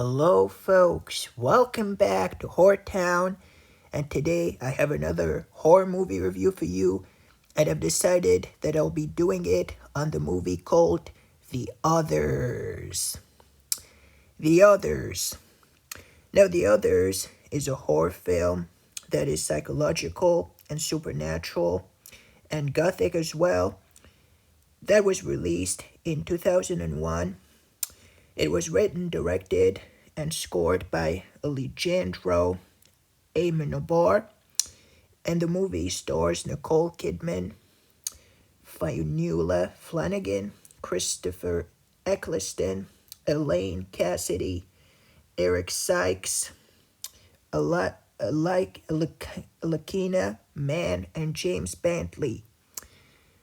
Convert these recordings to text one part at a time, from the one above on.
Hello, folks. Welcome back to Horror Town. And today I have another horror movie review for you. And I've decided that I'll be doing it on the movie called The Others. The Others. Now, The Others is a horror film that is psychological and supernatural and gothic as well. That was released in 2001. It was written, directed, and scored by Alejandro Amenabar, and the movie stars Nicole Kidman, Fionnuala Flanagan, Christopher Eccleston, Elaine Cassidy, Eric Sykes, Lakina Mann, and James Bentley.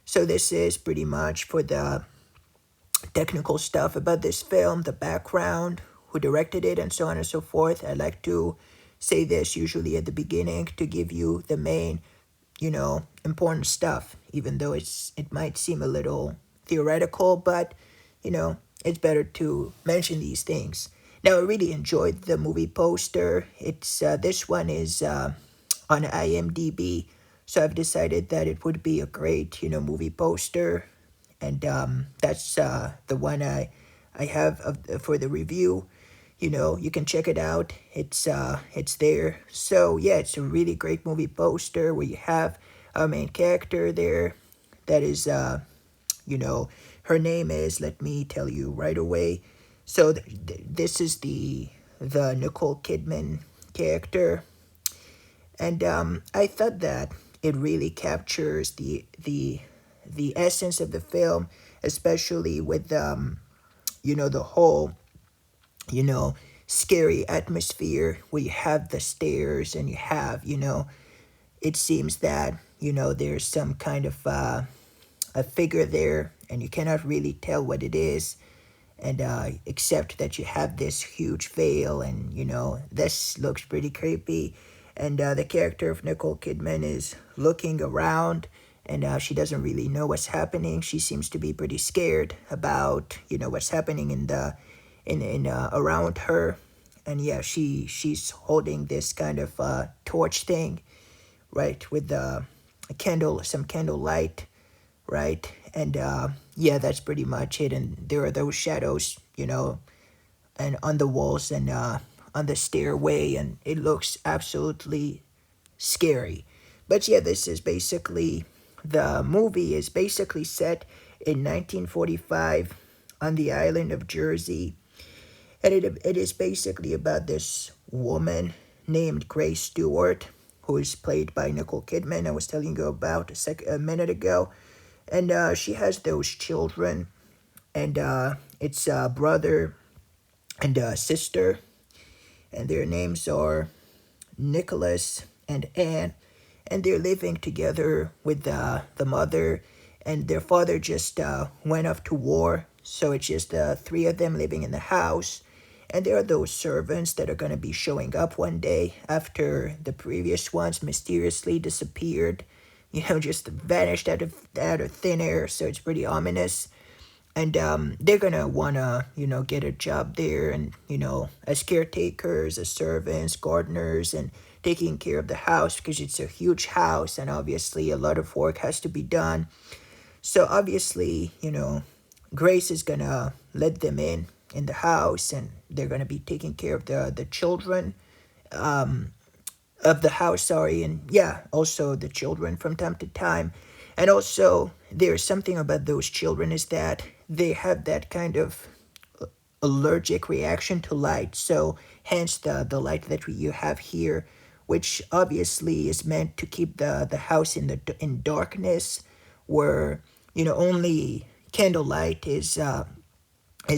So this is pretty much for the technical stuff about this film, the background, who directed it, and so on and so forth. I like to say this usually at the beginning to give you the main, important stuff, even though it might seem a little theoretical, but, it's better to mention these things. Now, I really enjoyed the movie poster. This one is on IMDb, so I've decided that it would be a great, movie poster, and that's the one I have for the review. You can check it out. It's there. So yeah, it's a really great movie poster where you have our main character there. That is, her name is. Let me tell you right away. So this is the Nicole Kidman character, and I thought that it really captures the essence of the film, especially with the whole scary atmosphere where you have the stairs and you have it seems that there's some kind of a figure there and you cannot really tell what it is, and except that you have this huge veil, and this looks pretty creepy. And the character of Nicole Kidman is looking around, and she doesn't really know what's happening. She seems to be pretty scared about what's happening in around her. And yeah, she's holding this kind of torch thing, right, with some candle light, right? And yeah, that's pretty much it. And there are those shadows, and on the walls and on the stairway, and it looks absolutely scary. But yeah, the movie is basically set in 1945 on the island of Jersey, and it is basically about this woman named Grace Stewart, who is played by Nicole Kidman. I was telling you about a minute ago, and she has those children, and it's a brother and a sister, and their names are Nicholas and Anne, and they're living together with the mother, and their father just went off to war, so it's just the three of them living in the house. And there are those servants that are going to be showing up one day after the previous ones mysteriously disappeared, just vanished out of thin air, so it's pretty ominous. And they're gonna wanna get a job there, and as caretakers, as servants, gardeners, and taking care of the house, because it's a huge house and obviously a lot of work has to be done. So obviously Grace is gonna let them in the house, and they're gonna be taking care of the children of the house, sorry, and yeah, also the children from time to time. And also there's something about those children is that they have that kind of allergic reaction to light, so hence the light that you have here, which obviously is meant to keep the house in darkness, where only candlelight is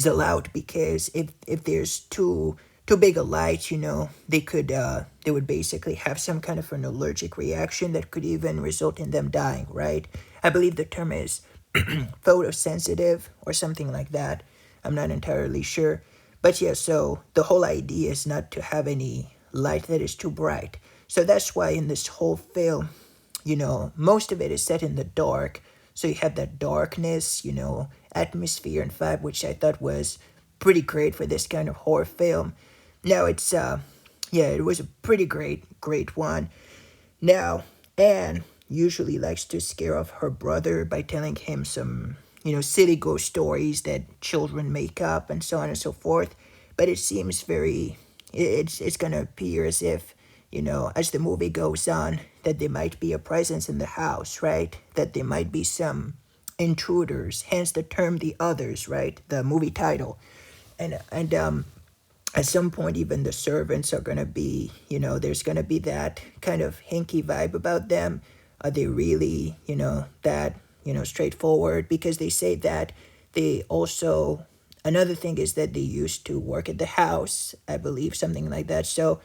allowed, because if there's too big a light, they would basically have some kind of an allergic reaction that could even result in them dying, right? I believe the term is photosensitive or something like that. I'm not entirely sure. But yeah, so the whole idea is not to have any light that is too bright. So that's why in this whole film, most of it is set in the dark. So you have that darkness, atmosphere and vibe, which I thought was pretty great for this kind of horror film. Now it's yeah, it was a pretty great one. Now, Anne usually likes to scare off her brother by telling him some, silly ghost stories that children make up and so on and so forth. But it seems it's gonna appear as if, as the movie goes on, that there might be a presence in the house, right? That there might be some intruders, hence the term The Others, right? The movie title. And at some point even the servants are going to be, there's going to be that kind of hinky vibe about them. Are they really, that, straightforward? Because they say that they also, another thing is that they used to work at the house, I believe, something like that. So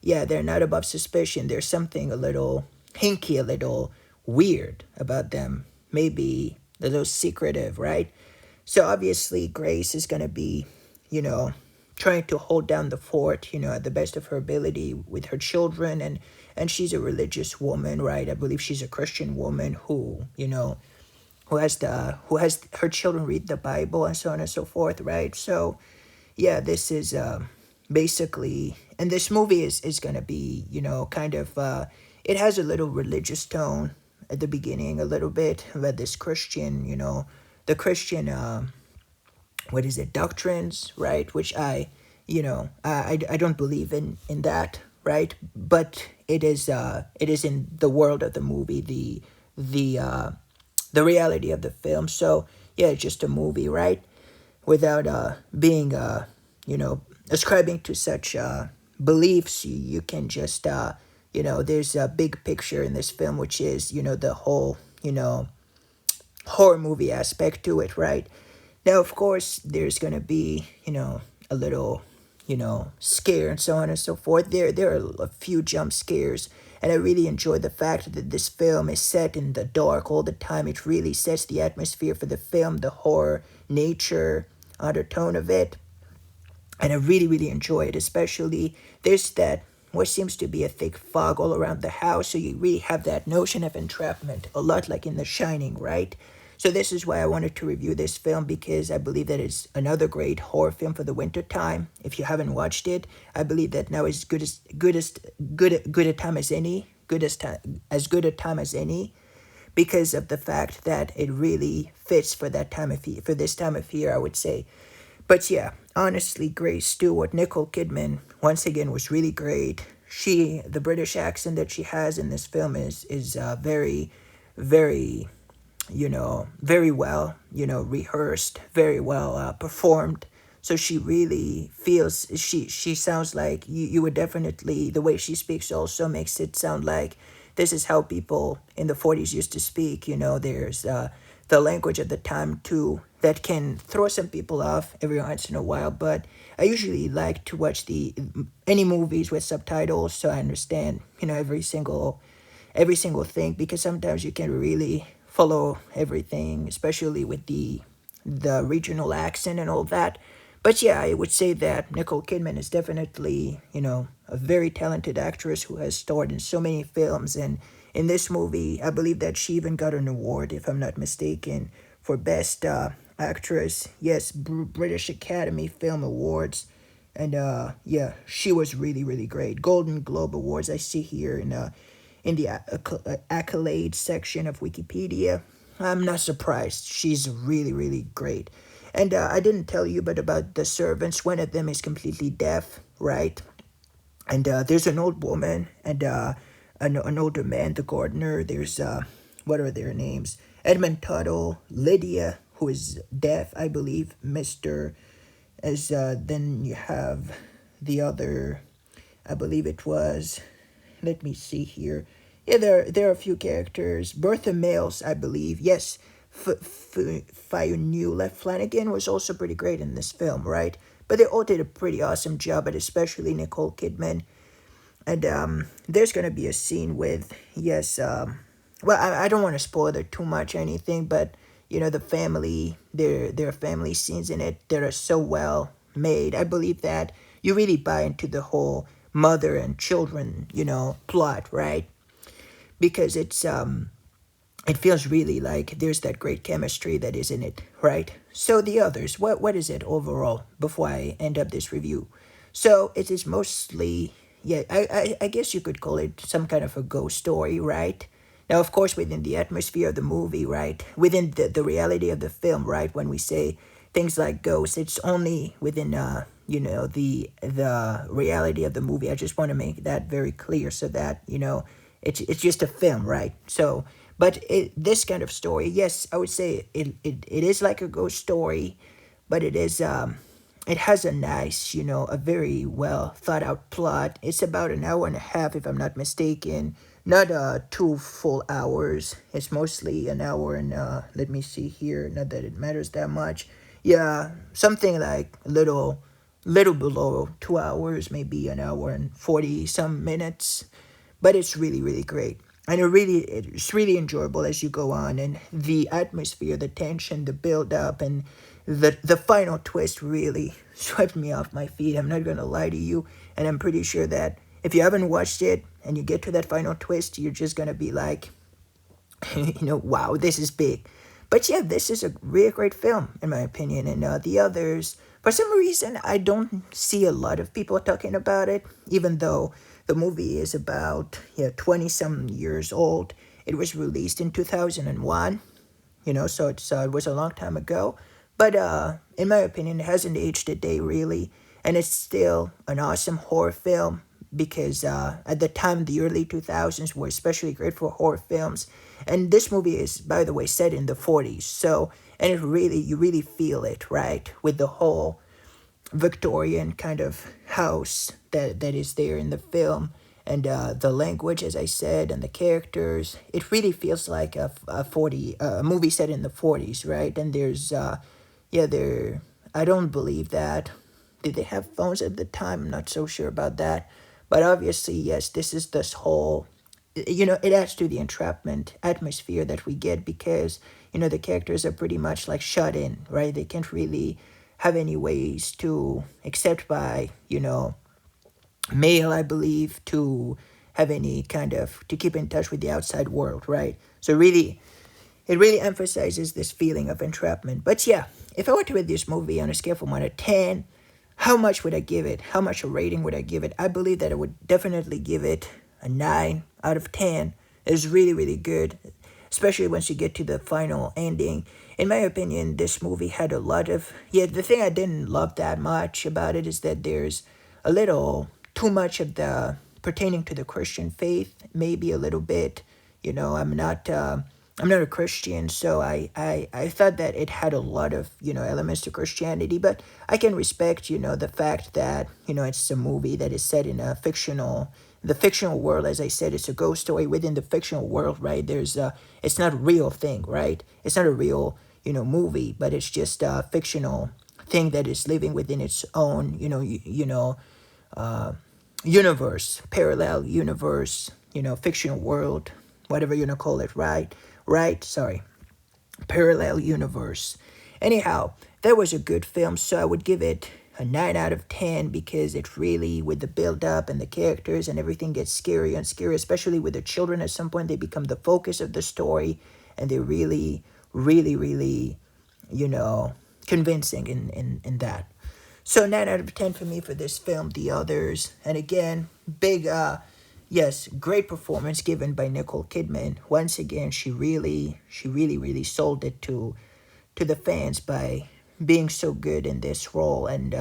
yeah, they're not above suspicion. There's something a little hinky, a little weird about them, maybe a little secretive, right? So obviously Grace is going to be, you know trying to hold down the fort, at the best of her ability with her children. And she's a religious woman, right? I believe she's a Christian woman who, who has her children read the Bible and so on and so forth, right? So yeah, this is basically, and this movie is gonna be, kind of, it has a little religious tone at the beginning, a little bit about this Christian, the Christian, what is it, doctrines, right? Which I don't believe in that, right? But it is in the world of the movie, the reality of the film. So yeah, it's just a movie, right? Without being ascribing to such beliefs, you can just there's a big picture in this film, which is the whole horror movie aspect to it, right? Now, of course, there's gonna be, a little, scare and so on and so forth. There are a few jump scares, and I really enjoy the fact that this film is set in the dark all the time. It really sets the atmosphere for the film, the horror nature, undertone of it, and I really, really enjoy it. Especially there's that what seems to be a thick fog all around the house, so you really have that notion of entrapment, a lot like in The Shining, right? So this is why I wanted to review this film, because I believe that it's another great horror film for the winter time. If you haven't watched it, I believe that now is good a time as any, as good a time as any, because of the fact that it really fits for that time of year, for this time of year, I would say. But yeah, honestly, Grace Stewart, Nicole Kidman, once again was really great. The British accent that she has in this film is very, very, very well, rehearsed, very well performed. So she really feels, she sounds like, you would definitely, the way she speaks also makes it sound like this is how people in the 40s used to speak. There's the language at the time too that can throw some people off every once in a while. But I usually like to watch any movies with subtitles, so I understand every single thing, because sometimes you can really follow everything, especially with the regional accent and all that. But yeah, I would say that Nicole Kidman is definitely, a very talented actress who has starred in so many films. And in this movie, I believe that she even got an award, if I'm not mistaken, for Best Actress. Yes, British Academy Film Awards. And yeah, she was really, really great. Golden Globe Awards, I see here in the accolades section of Wikipedia. I'm not surprised. She's really, really great. And I didn't tell you, but about the servants, one of them is completely deaf, right? And there's an old woman and an older man, the gardener. There's, what are their names? Edmund Tuttle, Lydia, who is deaf, I believe, Mr. As then you have the other, I believe it was, let me see here. Yeah, there are a few characters. Bertha Mills, I believe. Yes, Fionnuala Flanagan was also pretty great in this film, right? But they all did a pretty awesome job, but especially Nicole Kidman. And there's gonna be a scene with, yes, well, I don't want to spoil it too much or anything, but the family, there are family scenes in it that are so well made. I believe that you really buy into the whole mother and children, plot, right? Because it feels really like there's that great chemistry that is in it, right? So the others, what is it overall before I end up this review? So it is mostly, yeah, I guess you could call it some kind of a ghost story, right? Now, of course, within the atmosphere of the movie, right? Within the reality of the film, right? When we say things like ghosts, it's only within, the reality of the movie. I just want to make that very clear so that, it's just a film, right? So, but this kind of story, yes, I would say it is like a ghost story, but it has a nice, a very well thought out plot. It's about an hour and a half, if I'm not mistaken. Not 2 full hours. It's mostly an hour and let me see here. Not that it matters that much. Yeah, something like little below 2 hours, maybe an hour and 40 some minutes. But it's really really great. And it's really enjoyable as you go on, and the atmosphere, the tension, the build up, and the final twist really swept me off my feet. I'm not gonna lie to you, and I'm pretty sure that if you haven't watched it and you get to that final twist, you're just gonna be like, wow, this is big. But yeah, this is a really great film in my opinion, and the others, for some reason, I don't see a lot of people talking about it, even though the movie is about 20 some years old. It was released in 2001, so it was a long time ago. But in my opinion, it hasn't aged a day really, and it's still an awesome horror film because at the time the early 2000s were especially great for horror films, and this movie is, by the way, set in the 40s. So, and you really feel it, right, with the whole Victorian kind of house that is there in the film, and the language, as I said, and the characters. It really feels like a movie set in the 40s, right? And there's there. I don't believe that. Did they have phones at the time? I'm not so sure about that. But obviously, yes, this whole, it adds to the entrapment atmosphere that we get because, the characters are pretty much like shut in, right? They can't really have any ways to, except by, mail, I believe, to have any kind of, to keep in touch with the outside world, right? So really, it really emphasizes this feeling of entrapment. But yeah, if I were to rate this movie on a scale from 1 to 10, how much would I give it? How much a rating would I give it? I believe that I would definitely give it a 9 out of 10. It's really, really good, especially once you get to the final ending. In my opinion, this movie had a lot of, the thing I didn't love that much about it is that there's a little too much of the pertaining to the Christian faith, maybe a little bit. I'm not a Christian, so I thought that it had a lot of, elements to Christianity, but I can respect, the fact that, it's a movie that is set in the fictional world. As I said, it's a ghost story within the fictional world, right? It's not a real thing, right? It's not a real, movie, but it's just a fictional thing that is living within its own, universe, parallel universe, fictional world, whatever you want to call it, right? Right? Sorry. Parallel universe. Anyhow, that was a good film, so I would give it a 9 out of 10 because it really, with the build up and the characters and everything, gets scarier and scarier, especially with the children. At some point, they become the focus of the story, and they're really, really, really, convincing in that. So 9 out of 10 for me for this film, The Others. And again, big, yes, great performance given by Nicole Kidman. Once again, she really, really sold it to the fans by being so good in this role and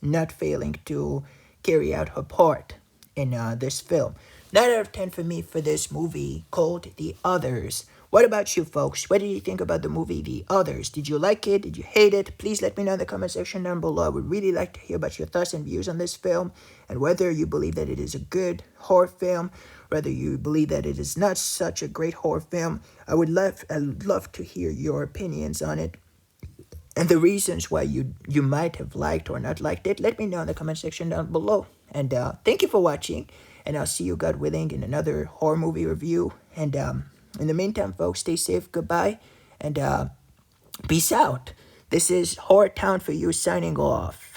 not failing to carry out her part in this film. 9 out of 10 for me for this movie called The Others. What about you folks? What did you think about the movie The Others? Did you like it? Did you hate it? Please let me know in the comment section down below. I would really like to hear about your thoughts and views on this film and whether you believe that it is a good horror film, whether you believe that it is not such a great horror film. I'd love to hear your opinions on it and the reasons why you might have liked or not liked it. Let me know in the comment section down below. And thank you for watching, and I'll see you, God willing, in another horror movie review. And in the meantime, folks, stay safe, goodbye, and peace out. This is Horror Town for you, signing off.